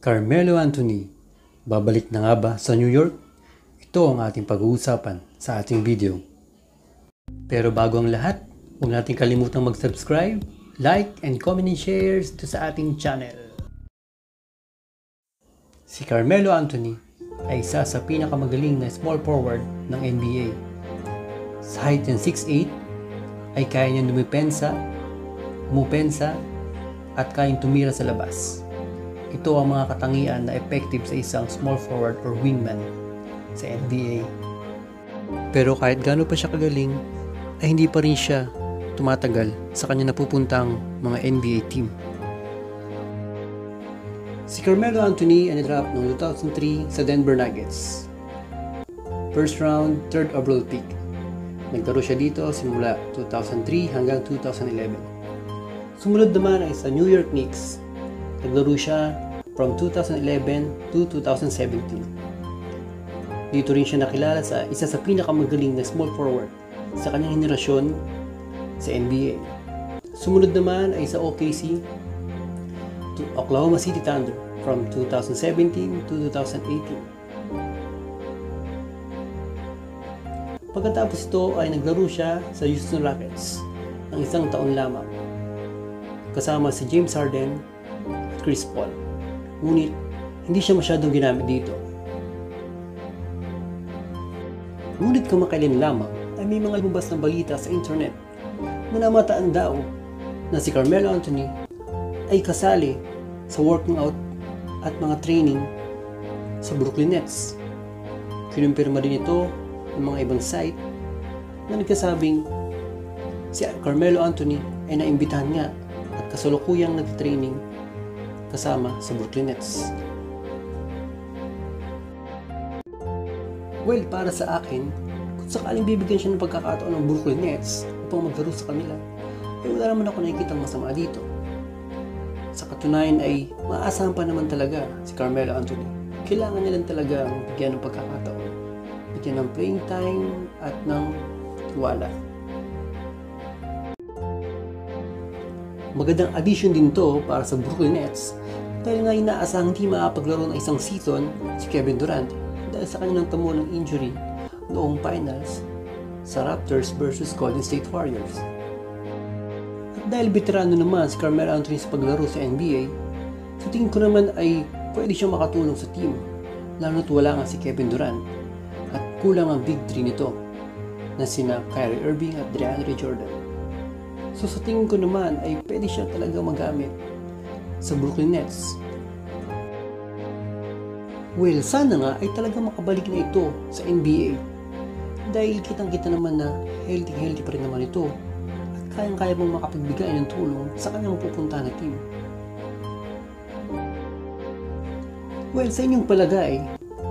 Carmelo Anthony, babalik na nga ba sa New York? Ito ang ating pag-uusapan sa ating video. Pero bago ang lahat, huwag natin kalimutang mag-subscribe, like, and comment and share ito sa ating channel. Si Carmelo Anthony ay isa sa pinakamagaling na small forward ng NBA. Sa height ng 6'8", ay kaya niyang umupensa, at kayang tumira sa labas. Ito ang mga katangian na effective sa isang small forward or wingman sa NBA. Pero kahit gaano pa siya kagaling, ay hindi pa rin siya tumatagal sa kanya napupuntang mga NBA team. Si Carmelo Anthony ay na-draft noong 2003 sa Denver Nuggets. First round, third overall pick. Naglaro siya dito simula 2003 hanggang 2011. Sumunod naman ay sa New York Knicks. Naglaro siya from 2011 to 2017. Dito rin siya nakilala sa isa sa pinakamagaling na small forward sa kanyang henerasyon sa NBA. Sumunod naman ay sa OKC to Oklahoma City Thunder from 2017 to 2018. Pagkatapos ito ay naglaro siya sa Houston Rockets ng isang taon lamang kasama si James Harden at Chris Paul. Ngunit hindi siya masyadong ginamit dito. Ngunit kamakailan lamang ay may mga lumabas na balita sa internet na namataan daw na si Carmelo Anthony ay kasali sa working out at mga training sa Brooklyn Nets. Kinumpirma din ito ng mga ibang site na nagkasabing si Carmelo Anthony ay naimbitahan nga at kasalukuyang nag-training kasama sa Brooklyn Nets. Well, para sa akin, kung sakaling bibigyan siya ng pagkakataon ng Brooklyn Nets upang maglaro sa kanila, ay wala naman ako nakikitang masama dito. Sa katunayan ay maaasahan pa naman talaga si Carmelo Anthony. Kailangan niya lang talaga bigyan ng pagkakataon, bigyan ng playing time at ng tiwala. Magandang addition din to para sa Brooklyn Nets dahil nga inaasahang hindi makapaglaro ng isang season si Kevin Durant dahil sa kanyang tamo ng injury noong finals sa Raptors versus Golden State Warriors. At dahil veterano naman si Carmelo Anthony sa paglaro sa NBA, sa tingin ko naman ay pwede siyang makatulong sa team, lalo na't wala nga si Kevin Durant at kulang ang big three nito na sina Kyrie Irving at DeAndre Jordan. So sa tingin ko naman ay pwede siya talaga magamit sa Brooklyn Nets. Well, sana nga ay talaga makabalik na ito sa NBA dahil kitang-kita naman na healthy pa rin naman ito at kayang-kaya mong makapagbigay ng tulong sa kanyang pupunta na team. Well, sa inyong palagay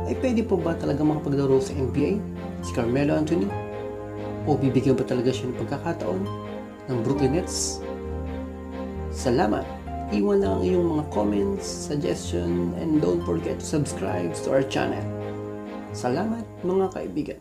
ay pwede pa ba talaga makapaglaro sa NBA si Carmelo Anthony? O bibigyan pa talaga siya ng pagkakataon ng Brooklyn Nets? Salamat! Iwan lang ang iyong mga comments, suggestion, and don't forget to subscribe to our channel. Salamat mga kaibigan!